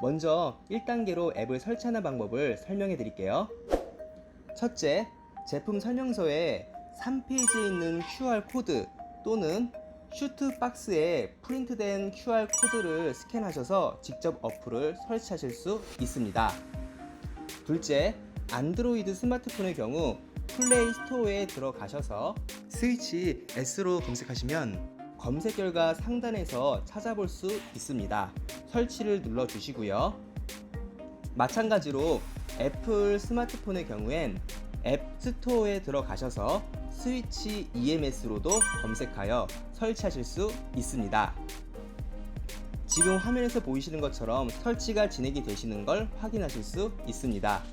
먼저 1단계로 앱을 설치하는 방법을 설명해 드릴게요. 첫째, 제품 설명서에 3페이지에 있는 QR코드 또는 슈트박스에 프린트된 QR코드를 스캔하셔서 직접 어플을 설치하실 수 있습니다. 둘째, 안드로이드 스마트폰의 경우 플레이 스토어에 들어가셔서 스위치 S로 검색하시면 검색 결과 상단에서 찾아볼 수 있습니다. 설치를 눌러주시고요. 마찬가지로 애플 스마트폰의 경우엔 앱 스토어에 들어가셔서 스위치 EMS로도 검색하여 설치하실 수 있습니다. 지금 화면에서 보이시는 것처럼 설치가 진행이 되시는 걸 확인하실 수 있습니다.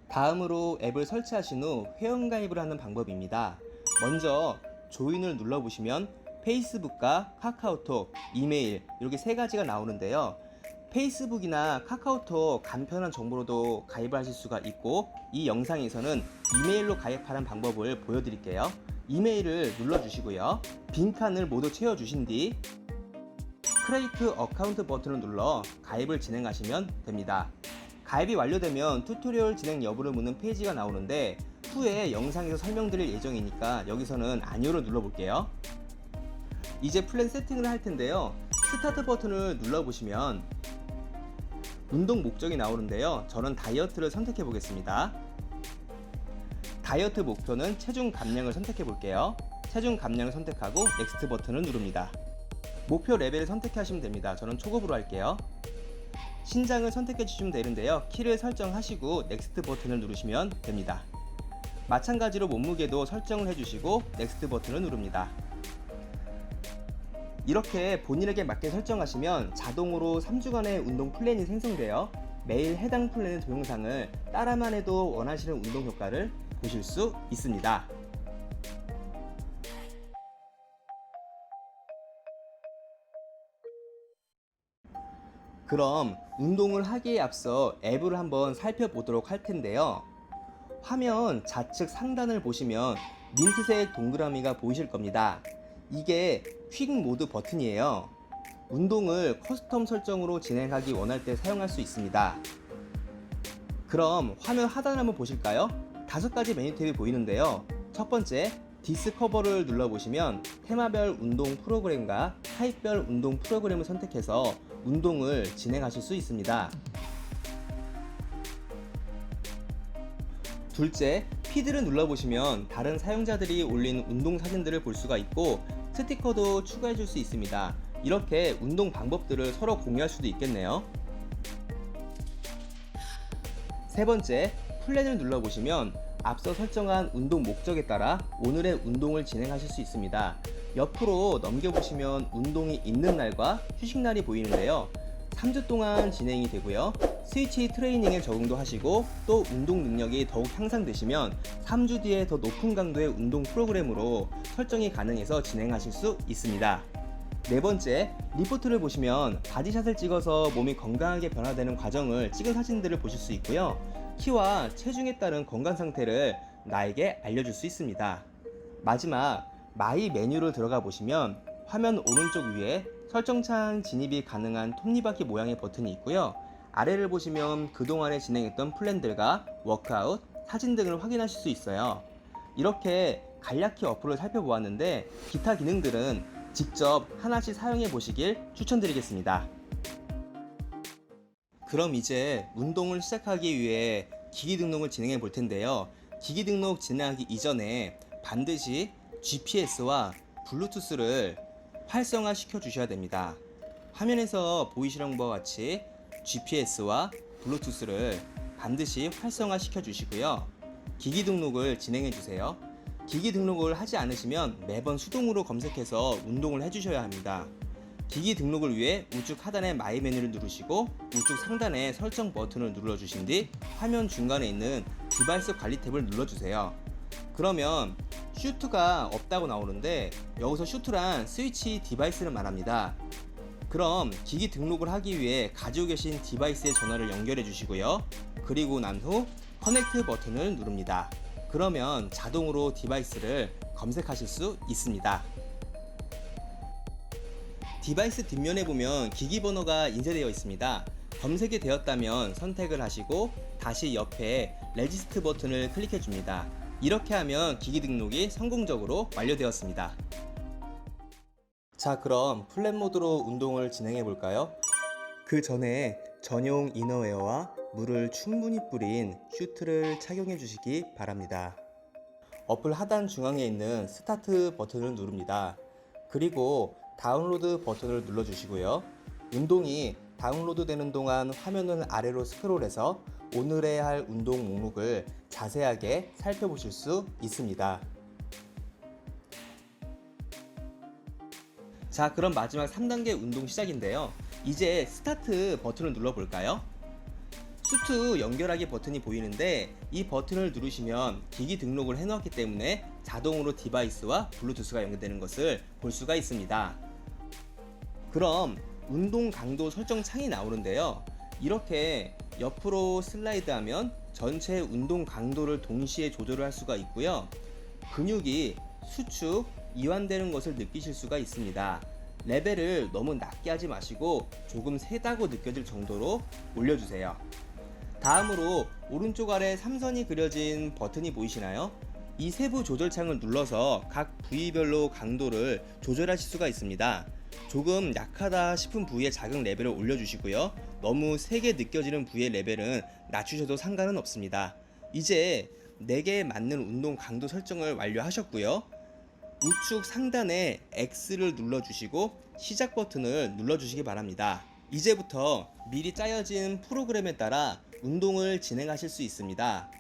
다음으로 앱을 설치하신 후 회원가입을 하는 방법입니다. 먼저 조인을 눌러보시면 페이스북과 카카오톡, 이메일 이렇게 세 가지가 나오는데요. 페이스북이나 카카오톡 간편한 정보로도 가입을 하실 수가 있고, 이 영상에서는 이메일로 가입하는 방법을 보여드릴게요. 이메일을 눌러주시고요. 빈칸을 모두 채워주신 뒤 크리에이트 어카운트 버튼을 눌러 가입을 진행하시면 됩니다. 가입이 완료되면 튜토리얼 진행 여부를 묻는 페이지가 나오는데, 후에 영상에서 설명드릴 예정이니까 여기서는 아니오를 눌러볼게요. 이제 플랜 세팅을 할 텐데요. 스타트 버튼을 눌러보시면 운동 목적이 나오는데요. 저는 다이어트를 선택해 보겠습니다. 다이어트 목표는 체중 감량을 선택해 볼게요. 체중 감량을 선택하고 넥스트 버튼을 누릅니다. 목표 레벨을 선택하시면 됩니다. 저는 초급으로 할게요. 신장을 선택해 주시면 되는데요. 키를 설정하시고 넥스트 버튼을 누르시면 됩니다. 마찬가지로 몸무게도 설정을 해주시고 넥스트 버튼을 누릅니다. 이렇게 본인에게 맞게 설정하시면 자동으로 3주간의 운동 플랜이 생성되어 매일 해당 플랜의 동영상을 따라만 해도 원하시는 운동 효과를 보실 수 있습니다. 그럼 운동을 하기에 앞서 앱을 한번 살펴보도록 할 텐데요. 화면 좌측 상단을 보시면 민트색 동그라미가 보이실 겁니다. 이게 퀵 모드 버튼이에요. 운동을 커스텀 설정으로 진행하기 원할 때 사용할 수 있습니다. 그럼 화면 하단을 한번 보실까요? 5가지 메뉴 탭이 보이는데요. 첫 번째, 디스커버를 눌러보시면 테마별 운동 프로그램과 타입별 운동 프로그램을 선택해서 운동을 진행하실 수 있습니다. 둘째, 피드를 눌러보시면 다른 사용자들이 올린 운동 사진들을 볼 수가 있고 스티커도 추가해 줄 수 있습니다. 이렇게 운동 방법들을 서로 공유할 수도 있겠네요. 세 번째, 플랜을 눌러보시면 앞서 설정한 운동 목적에 따라 오늘의 운동을 진행하실 수 있습니다. 옆으로 넘겨보시면 운동이 있는 날과 휴식 날이 보이는데요. 3주 동안 진행이 되고요. 스위치 트레이닝에 적응도 하시고 또 운동 능력이 더욱 향상되시면 3주 뒤에 더 높은 강도의 운동 프로그램으로 설정이 가능해서 진행하실 수 있습니다. 네 번째, 리포트를 보시면 바디샷을 찍어서 몸이 건강하게 변화되는 과정을 찍은 사진들을 보실 수 있고요. 키와 체중에 따른 건강 상태를 나에게 알려줄 수 있습니다. 마지막, 마이 메뉴를 들어가 보시면 화면 오른쪽 위에 설정창 진입이 가능한 톱니바퀴 모양의 버튼이 있고요. 아래를 보시면 그동안에 진행했던 플랜들과 워크아웃, 사진 등을 확인하실 수 있어요. 이렇게 간략히 어플을 살펴보았는데 기타 기능들은 직접 하나씩 사용해 보시길 추천드리겠습니다. 그럼 이제 운동을 시작하기 위해 기기 등록을 진행해 볼 텐데요. 기기 등록 진행하기 이전에 반드시 GPS와 블루투스를 활성화 시켜 주셔야 됩니다. 화면에서 보이시는 것과 같이 GPS와 블루투스를 반드시 활성화 시켜 주시고요. 기기 등록을 진행해 주세요. 기기 등록을 하지 않으시면 매번 수동으로 검색해서 운동을 해 주셔야 합니다. 기기 등록을 위해 우측 하단의 마이 메뉴를 누르시고 우측 상단의 설정 버튼을 눌러 주신 뒤 화면 중간에 있는 디바이스 관리 탭을 눌러 주세요. 그러면 슈트가 없다고 나오는데 여기서 슈트란 스위치 디바이스를 말합니다. 그럼 기기 등록을 하기 위해 가지고 계신 디바이스의 전화를 연결해 주시고요. 그리고 난 후 커넥트 버튼을 누릅니다. 그러면 자동으로 디바이스를 검색하실 수 있습니다. 디바이스 뒷면에 보면 기기 번호가 인쇄되어 있습니다. 검색이 되었다면 선택을 하시고 다시 옆에 레지스트 버튼을 클릭해 줍니다. 이렇게 하면 기기 등록이 성공적으로 완료되었습니다. 자, 그럼 플랫 모드로 운동을 진행해 볼까요? 그 전에 전용 이너웨어와 물을 충분히 뿌린 슈트를 착용해 주시기 바랍니다. 어플 하단 중앙에 있는 스타트 버튼을 누릅니다. 그리고 다운로드 버튼을 눌러 주시고요. 운동이 다운로드 되는 동안 화면을 아래로 스크롤해서 오늘의 할 운동 목록을 자세하게 살펴보실 수 있습니다. 자, 그럼 마지막 3단계 운동 시작인데요. 이제 스타트 버튼을 눌러 볼까요? 슈트 연결하기 버튼이 보이는데 이 버튼을 누르시면 기기 등록을 해놓았기 때문에 자동으로 디바이스와 블루투스가 연결되는 것을 볼 수가 있습니다. 그럼 운동 강도 설정 창이 나오는데요. 이렇게 옆으로 슬라이드하면 전체 운동 강도를 동시에 조절을 할 수가 있고요. 근육이 수축, 이완되는 것을 느끼실 수가 있습니다. 레벨을 너무 낮게 하지 마시고 조금 세다고 느껴질 정도로 올려주세요. 다음으로 오른쪽 아래 삼선이 그려진 버튼이 보이시나요? 이 세부 조절창을 눌러서 각 부위별로 강도를 조절하실 수가 있습니다. 조금 약하다 싶은 부위의 자극 레벨을 올려주시고요. 너무 세게 느껴지는 부위의 레벨은 낮추셔도 상관은 없습니다. 이제 4개에 맞는 운동 강도 설정을 완료하셨고요. 우측 상단에 X를 눌러주시고 시작 버튼을 눌러주시기 바랍니다. 이제부터 미리 짜여진 프로그램에 따라 운동을 진행하실 수 있습니다.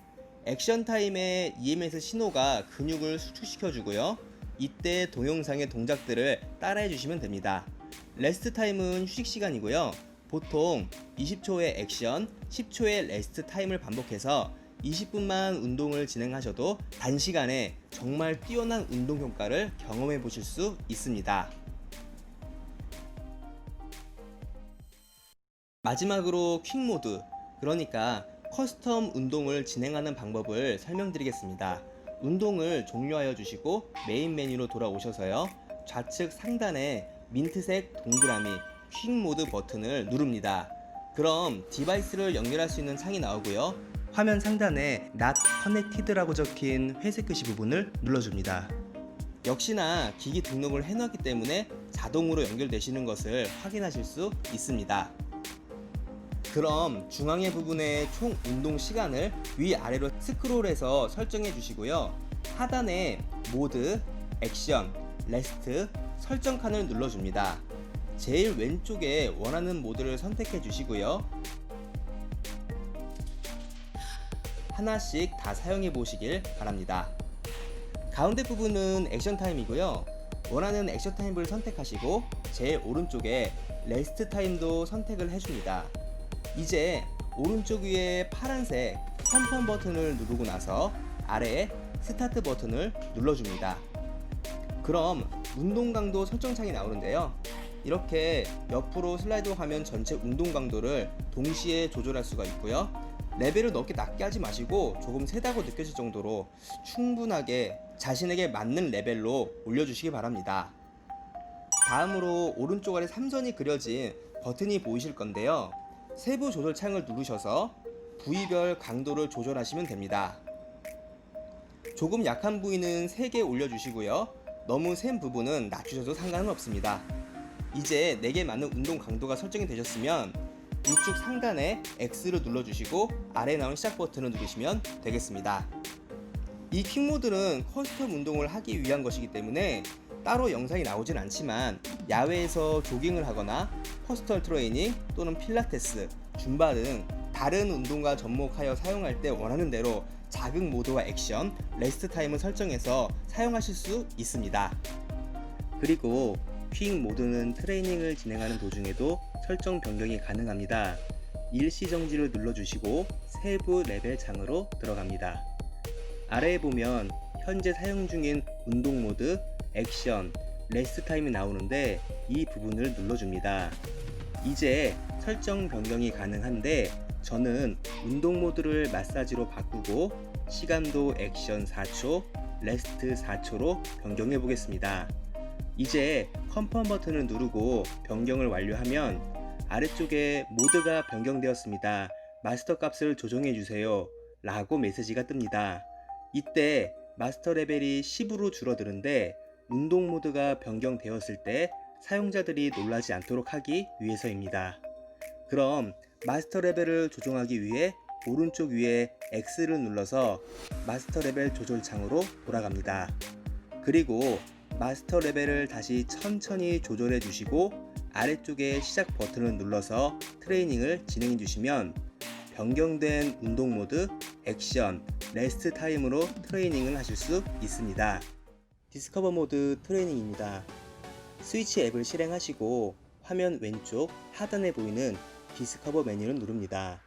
액션 타임에 EMS 신호가 근육을 수축시켜 주고요. 이때 동영상의 동작들을 따라해 주시면 됩니다. 레스트 타임은 휴식 시간이고요. 보통 20초의 액션, 10초의 레스트 타임을 반복해서 20분만 운동을 진행하셔도 단시간에 정말 뛰어난 운동 효과를 경험해 보실 수 있습니다. 마지막으로 퀵 모드, 그러니까 커스텀 운동을 진행하는 방법을 설명드리겠습니다. 운동을 종료하여 주시고 메인 메뉴로 돌아오셔서요. 좌측 상단에 민트색 동그라미 퀵 모드 버튼을 누릅니다. 그럼 디바이스를 연결할 수 있는 창이 나오고요. 화면 상단에 Not Connected라고 적힌 회색 글씨 부분을 눌러줍니다. 역시나 기기 등록을 해놨기 때문에 자동으로 연결되시는 것을 확인하실 수 있습니다. 그럼 중앙의 부분에 총 운동 시간을 위아래로 스크롤해서 설정해 주시고요. 하단에 모드, 액션, 레스트, 설정 칸을 눌러줍니다. 제일 왼쪽에 원하는 모드를 선택해 주시고요. 하나씩 다 사용해 보시길 바랍니다. 가운데 부분은 액션 타임이고요. 원하는 액션 타임을 선택하시고 제일 오른쪽에 레스트 타임도 선택을 해줍니다. 이제 오른쪽 위에 파란색 컨펌 버튼을 누르고 나서 아래에 스타트 버튼을 눌러줍니다. 그럼 운동 강도 설정창이 나오는데요. 이렇게 옆으로 슬라이드 화면 전체 운동 강도를 동시에 조절할 수가 있고요. 레벨을 너무 낮게 하지 마시고 조금 세다고 느껴질 정도로 충분하게 자신에게 맞는 레벨로 올려주시기 바랍니다. 다음으로 오른쪽 아래 삼선이 그려진 버튼이 보이실 건데요. 세부 조절 창을 누르셔서 부위별 강도를 조절하시면 됩니다. 조금 약한 부위는 3개 올려주시고요. 너무 센 부분은 낮추셔도 상관은 없습니다. 이제 4개 맞는 운동 강도가 설정이 되셨으면 우측 상단에 X를 눌러주시고 아래 나온 시작 버튼을 누르시면 되겠습니다. 이 퀵모드는 커스텀 운동을 하기 위한 것이기 때문에 따로 영상이 나오진 않지만 야외에서 조깅을 하거나 퍼스널 트레이닝 또는 필라테스, 줌바 등 다른 운동과 접목하여 사용할 때 원하는 대로 자극 모드와 액션, 레스트 타임을 설정해서 사용하실 수 있습니다. 그리고 퀵 모드는 트레이닝을 진행하는 도중에도 설정 변경이 가능합니다. 일시 정지를 눌러주시고 세부 레벨 창으로 들어갑니다. 아래에 보면 현재 사용 중인 운동 모드, 액션, 레스트 타임이 나오는데 이 부분을 눌러줍니다. 이제 설정 변경이 가능한데 저는 운동 모드를 마사지로 바꾸고 시간도 액션 4초, 레스트 4초로 변경해 보겠습니다. 이제 컨펌 버튼을 누르고 변경을 완료하면 아래쪽에 모드가 변경되었습니다. 마스터 값을 조정해 주세요 라고 메시지가 뜹니다. 이때 마스터 레벨이 10으로 줄어드는데 운동 모드가 변경되었을 때 사용자들이 놀라지 않도록 하기 위해서입니다. 그럼 마스터 레벨을 조정하기 위해 오른쪽 위에 X를 눌러서 마스터 레벨 조절 창으로 돌아갑니다. 그리고 마스터 레벨을 다시 천천히 조절해 주시고 아래쪽에 시작 버튼을 눌러서 트레이닝을 진행해 주시면 변경된 운동 모드, 액션, 레스트 타임으로 트레이닝을 하실 수 있습니다. 디스커버 모드 트레이닝입니다. 스위치 앱을 실행하시고 화면 왼쪽 하단에 보이는 디스커버 메뉴를 누릅니다.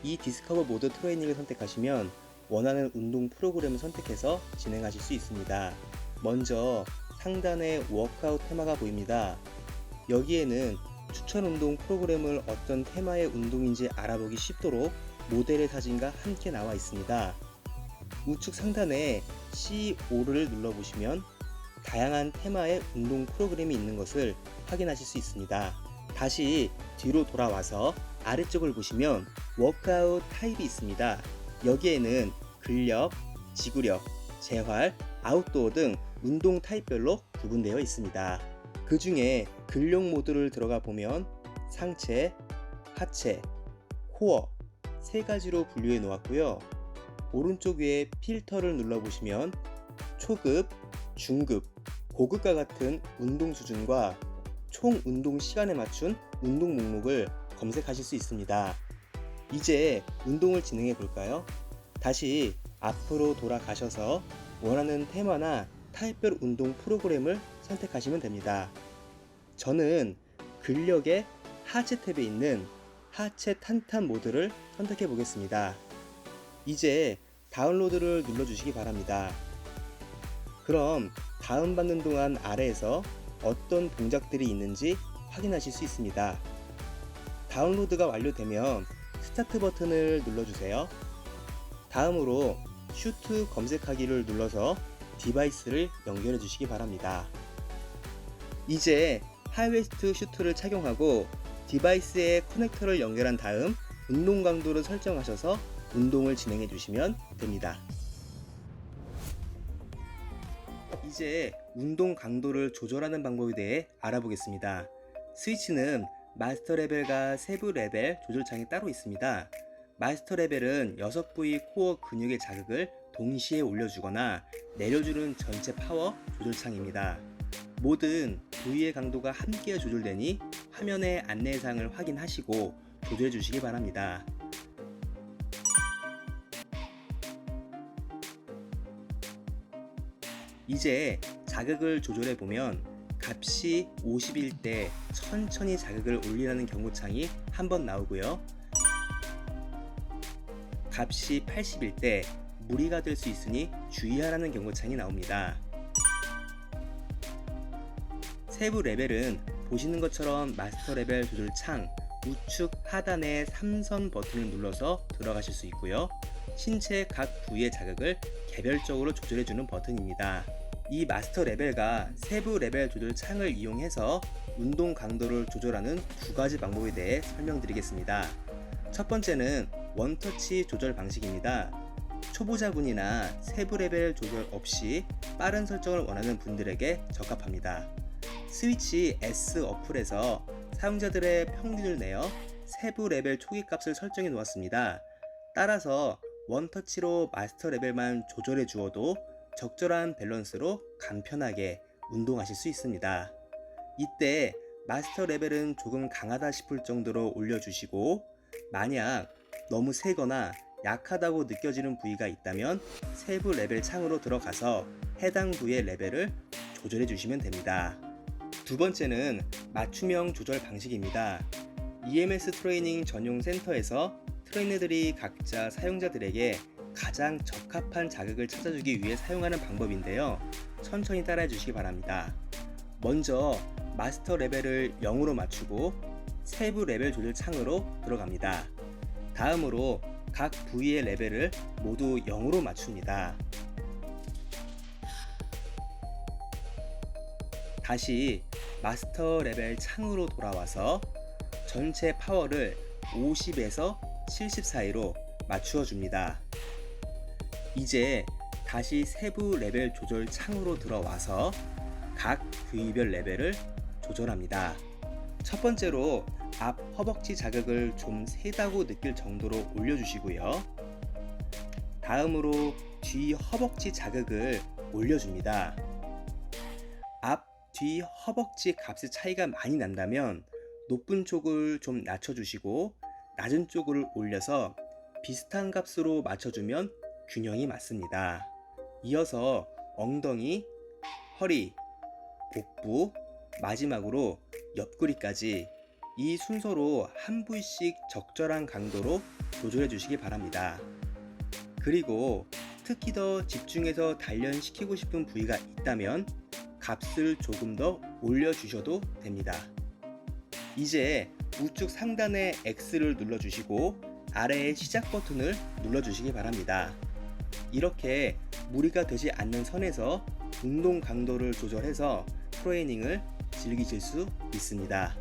이 디스커버 모드 트레이닝을 선택하시면 원하는 운동 프로그램을 선택해서 진행하실 수 있습니다. 먼저 상단에 워크아웃 테마가 보입니다. 여기에는 추천 운동 프로그램을 어떤 테마의 운동인지 알아보기 쉽도록 모델의 사진과 함께 나와 있습니다. 우측 상단에 C5를 눌러보시면 다양한 테마의 운동 프로그램이 있는 것을 확인하실 수 있습니다. 다시 뒤로 돌아와서 아래쪽을 보시면 워크아웃 타입이 있습니다. 여기에는 근력, 지구력, 재활, 아웃도어 등 운동 타입별로 구분되어 있습니다. 그 중에 근력 모드를 들어가 보면 상체, 하체, 코어 세 가지로 분류해 놓았고요. 오른쪽 위에 필터를 눌러보시면 초급, 중급, 고급과 같은 운동 수준과 총 운동 시간에 맞춘 운동 목록을 검색하실 수 있습니다. 이제 운동을 진행해 볼까요? 다시 앞으로 돌아가셔서 원하는 테마나 타입별 운동 프로그램을 선택하시면 됩니다. 저는 근력의 하체 탭에 있는 하체 탄탄 모드를 선택해 보겠습니다. 이제 다운로드를 눌러주시기 바랍니다. 그럼 다운받는 동안 아래에서 어떤 동작들이 있는지 확인하실 수 있습니다. 다운로드가 완료되면 스타트 버튼을 눌러주세요. 다음으로 슈트 검색하기를 눌러서 디바이스를 연결해 주시기 바랍니다. 이제 하이웨스트 슈트를 착용하고 디바이스에 커넥터를 연결한 다음 운동 강도를 설정하셔서 운동을 진행해 주시면 됩니다. 이제 운동 강도를 조절하는 방법에 대해 알아보겠습니다. 스위치는 마스터 레벨과 세부 레벨 조절창이 따로 있습니다. 마스터 레벨은 6부위 코어 근육의 자극을 동시에 올려주거나 내려주는 전체 파워 조절창입니다. 모든 부위의 강도가 함께 조절되니 화면의 안내사항을 확인하시고 조절해 주시기 바랍니다. 이제 자극을 조절해 보면 값이 50일 때 천천히 자극을 올리라는 경고창이 한번 나오고요. 값이 80일 때 무리가 될 수 있으니 주의하라는 경고창이 나옵니다. 세부 레벨은 보시는 것처럼 마스터 레벨 조절 창 우측 하단의 3선 버튼을 눌러서 들어가실 수 있고요. 신체 각 부위의 자극을 개별적으로 조절해주는 버튼입니다. 이 마스터 레벨과 세부 레벨 조절 창을 이용해서 운동 강도를 조절하는 두 가지 방법에 대해 설명드리겠습니다. 첫 번째는 원터치 조절 방식입니다. 초보자분이나 세부 레벨 조절 없이 빠른 설정을 원하는 분들에게 적합합니다. 스위치 S 어플에서 사용자들의 평균을 내어 세부 레벨 초기 값을 설정해 놓았습니다. 따라서 원터치로 마스터 레벨만 조절해 주어도 적절한 밸런스로 간편하게 운동하실 수 있습니다. 이때 마스터 레벨은 조금 강하다 싶을 정도로 올려주시고 만약 너무 세거나 약하다고 느껴지는 부위가 있다면 세부 레벨 창으로 들어가서 해당 부위의 레벨을 조절해 주시면 됩니다. 두 번째는 맞춤형 조절 방식입니다. EMS 트레이닝 전용 센터에서 트레이너들이 각자 사용자들에게 가장 적합한 자극을 찾아주기 위해 사용하는 방법인데요. 천천히 따라해 주시기 바랍니다. 먼저 마스터 레벨을 0으로 맞추고 세부 레벨 조절 창으로 들어갑니다. 다음으로 각 부위의 레벨을 모두 0으로 맞춥니다. 다시 마스터 레벨 창으로 돌아와서 전체 파워를 50에서 70 사이로 맞추어 줍니다. 이제 다시 세부 레벨 조절 창으로 들어와서 각 부위별 레벨을 조절합니다. 첫 번째로 앞 허벅지 자극을 좀 세다고 느낄 정도로 올려주시고요. 다음으로 뒤 허벅지 자극을 올려줍니다. 앞, 뒤 허벅지 값의 차이가 많이 난다면 높은 쪽을 좀 낮춰주시고 낮은 쪽을 올려서 비슷한 값으로 맞춰주면 균형이 맞습니다. 이어서 엉덩이, 허리, 복부, 마지막으로 옆구리까지 이 순서로 한 부위씩 적절한 강도로 조절해 주시기 바랍니다. 그리고 특히 더 집중해서 단련시키고 싶은 부위가 있다면 값을 조금 더 올려주셔도 됩니다. 이제 우측 상단의 X를 눌러주시고 아래의 시작 버튼을 눌러주시기 바랍니다. 이렇게 무리가 되지 않는 선에서 운동 강도를 조절해서 트레이닝을 즐기실 수 있습니다.